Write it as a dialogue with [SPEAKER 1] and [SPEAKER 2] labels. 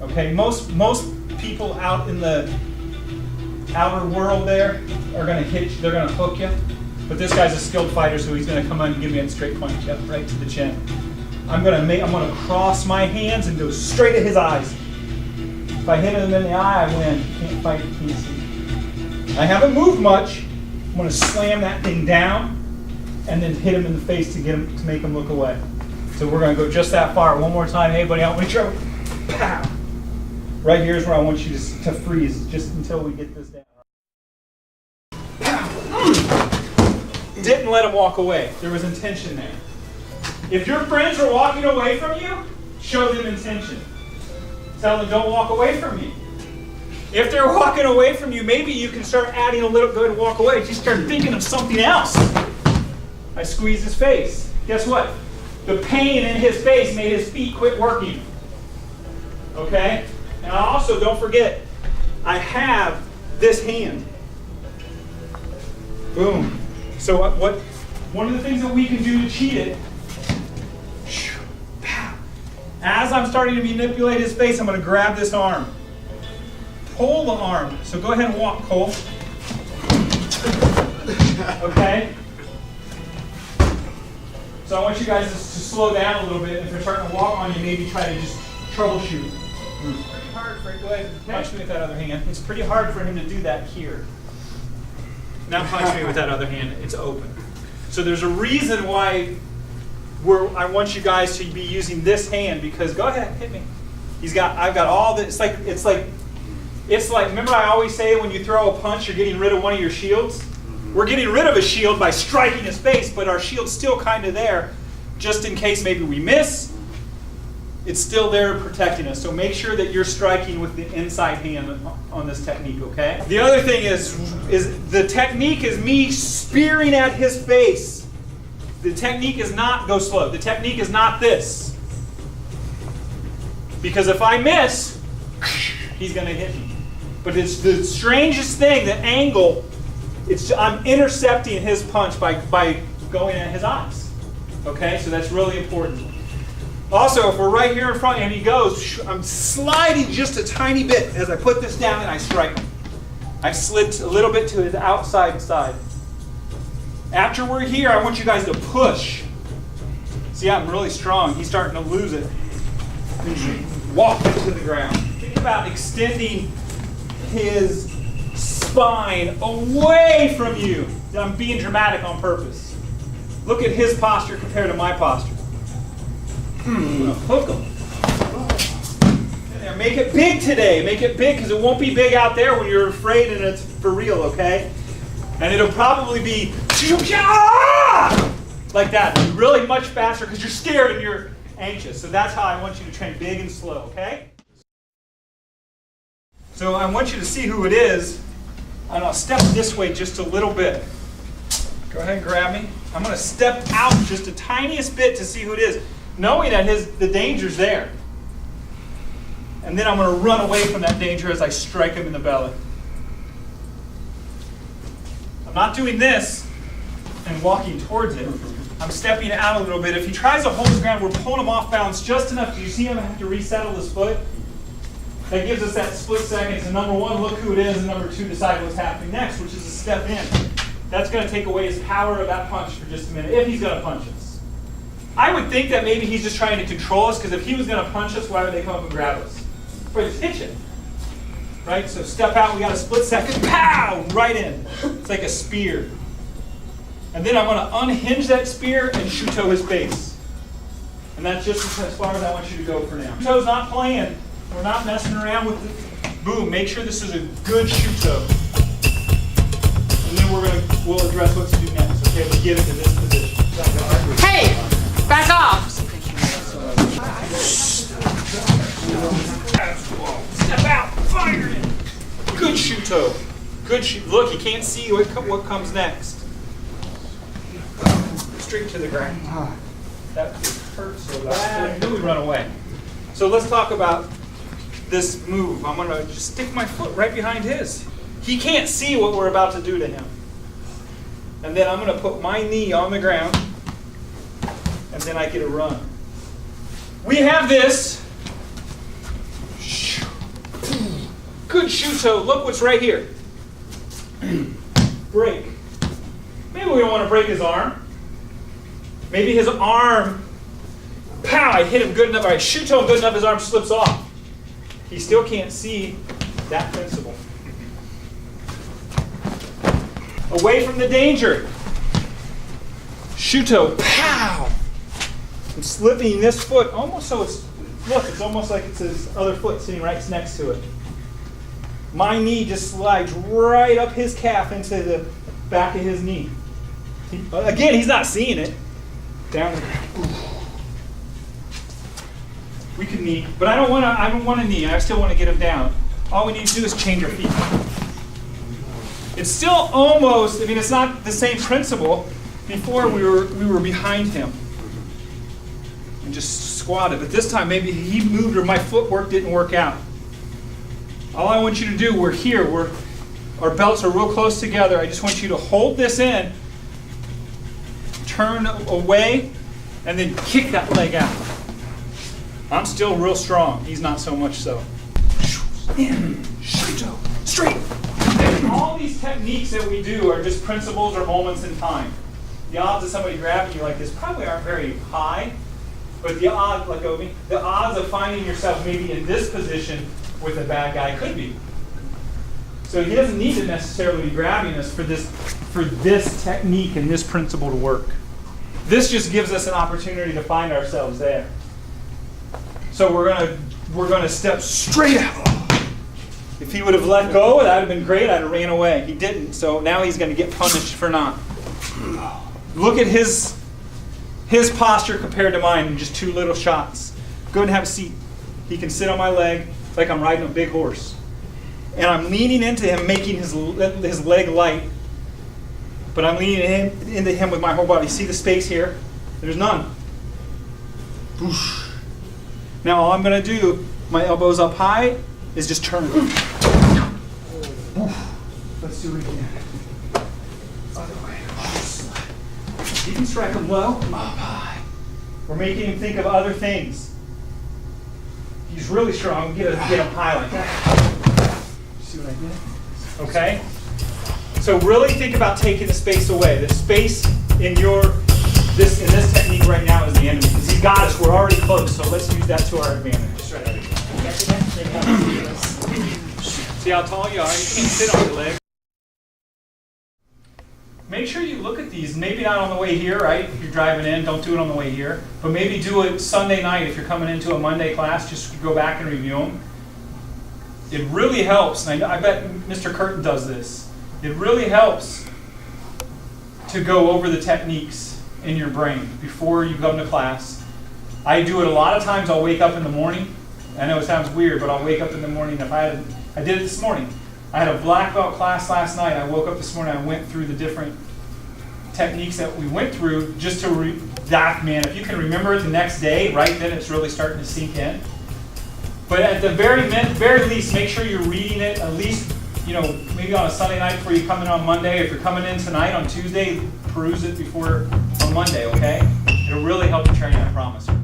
[SPEAKER 1] Okay, most people out in the outer world there are gonna hit you, they're gonna hook you. But this guy's a skilled fighter, so he's gonna come in and give me a straight punch, yep, right to the chin. I'm gonna cross my hands and go straight at his eyes. If I hit him in the eye, I win. You can't fight, you can't see. I haven't moved much. I'm gonna slam that thing down and then hit him in the face to make him look away. So we're gonna go just that far. One more time. Hey buddy, I want you to pow. Right here is where I want you to freeze, just until we get this down. Didn't let him walk away. There was intention there. If your friends are walking away from you, show them intention. Tell them, don't walk away from me. If they're walking away from you, maybe you can start adding a little bit and walk away. Just start thinking of something else. I squeeze his face. Guess what? The pain in his face made his feet quit working. Okay? And also, don't forget, I have this hand. Boom. So one of the things that we can do to cheat it, as I'm starting to manipulate his face, I'm going to grab this arm. Pull the arm. So go ahead and walk, Cole. Okay? So I want you guys to slow down a little bit. If they're starting to walk on you, maybe try to just troubleshoot. It's pretty hard for him. Go ahead and punch me with that other hand. It's pretty hard for him to do that here. Now punch me with that other hand. It's open. So there's a reason why I want you guys to be using this hand, because go ahead, hit me. I've got all this. It's like. Remember I always say when you throw a punch, you're getting rid of one of your shields. We're getting rid of a shield by striking his face, but our shield's still kind of there, just in case maybe we miss. It's still there protecting us. So make sure that you're striking with the inside hand on this technique, okay? The other thing is the technique is me spearing at his face. The technique is not, go slow, the technique is not this. Because if I miss, he's gonna hit me. But it's the strangest thing, the angle, I'm intercepting his punch by going at his eyes. Okay, so that's really important. Also, if we're right here in front and he goes, I'm sliding just a tiny bit as I put this down and I strike him. I slid a little bit to his outside side. After we're here, I want you guys to push. See, I'm really strong. He's starting to lose it. Walk into the ground. Think about extending his spine away from you. I'm being dramatic on purpose. Look at his posture compared to my posture. I'm gonna hook him. There, make it big today. Make it big, because it won't be big out there when you're afraid and it's for real, okay? And it'll probably be like that. Really much faster because you're scared and you're anxious. So that's how I want you to train big and slow, okay? So I want you to see who it is, and I'll step this way just a little bit. Go ahead and grab me. I'm going to step out just the tiniest bit to see who it is, knowing that the danger's there. And then I'm going to run away from that danger as I strike him in the belly. I'm not doing this and walking towards it. I'm stepping out a little bit. If he tries to hold his ground, we're pulling him off balance just enough. Do you see him have to resettle his foot? That gives us that split second to, number one, look who it is, and number two, decide what's happening next, which is a step in. That's going to take away his power of that punch for just a minute, if he's going to punch us. I would think that maybe he's just trying to control us, because if he was going to punch us, why would they come up and grab us? Or just hit you. Right? So step out, we got a split second, pow! Right in. It's like a spear. And then I'm going to unhinge that spear and Shuto his face. And that's just as far as I want you to go for now. Shuto's not playing. We're not messing around with it. Boom, make sure this is a good Shuto. And then we'll address what to do next. Okay, we'll get into this position.
[SPEAKER 2] Hey! Back off!
[SPEAKER 1] Step out, fire it! Good Shuto. Good shoot. Look, you can't see what comes next. Straight to the ground. That hurts so bad. I knew we'd run away. So let's talk about this move. I'm going to just stick my foot right behind his. He can't see what we're about to do to him. And then I'm going to put my knee on the ground, and then I get a run. We have this. Shuto, look what's right here. Break. Maybe we don't want to break his arm. Maybe his arm, pow, I hit him good enough, I Shuto him good enough, his arm slips off. He still can't see that principle. Away from the danger. Shuto, pow! I'm slipping this foot almost so it's, look, it's almost like it's his other foot sitting right next to it. My knee just slides right up his calf into the back of his knee. Again, he's not seeing it. Down there. We can knee, but I don't want to knee. I still want to get him down. All we need to do is change our feet. It's still almost, I mean, it's not the same principle. Before we were behind him and just squatted, but this time maybe he moved or my footwork didn't work out. All I want you to do, we're here, our belts are real close together. I just want you to hold this in, turn away, and then kick that leg out. I'm still real strong. He's not so much so. In, Shuto, straight. And all these techniques that we do are just principles or moments in time. The odds of somebody grabbing you like this probably aren't very high, but the odds, like Obi, the odds of finding yourself maybe in this position with a bad guy could be. So he doesn't need to necessarily be grabbing us for this technique and this principle to work. This just gives us an opportunity to find ourselves there. So we're gonna step straight out. If he would have let go, that would have been great. I'd have ran away. He didn't, so now he's going to get punished for not. Look at his posture compared to mine in just 2 little shots. Go ahead and have a seat. He can sit on my leg like I'm riding a big horse. And I'm leaning into him, making his leg light. But I'm leaning into him with my whole body. See the space here? There's none. Whoosh. Now all I'm going to do, my elbows up high, is just turn. Let's do it again. Other way. You can strike him low, up high. We're making him think of other things. He's really strong. Get him high like that. See what I did? Okay? So really think about taking the space away. The space in this technique right now is the enemy. Because he's got us. We're already close. So let's use that to our advantage. See how tall you are? You can't sit on your leg. Make sure you look at these. Maybe not on the way here, right? If you're driving in, don't do it on the way here. But maybe do it Sunday night if you're coming into a Monday class. Just go back and review them. It really helps, and I bet Mr. Curtin does this. It really helps to go over the techniques in your brain before you come to class. I do it a lot of times. I'll wake up in the morning. I know it sounds weird, but I'll wake up in the morning. I did it this morning. I had a black belt class last night. I woke up this morning. I went through the different techniques that we went through just to man, if you can remember it the next day, right then it's really starting to sink in. But at the very least, make sure you're reading it at least, maybe on a Sunday night before you come in on Monday. If you're coming in tonight on Tuesday, peruse it before on Monday, okay? It'll really help you train, I promise you.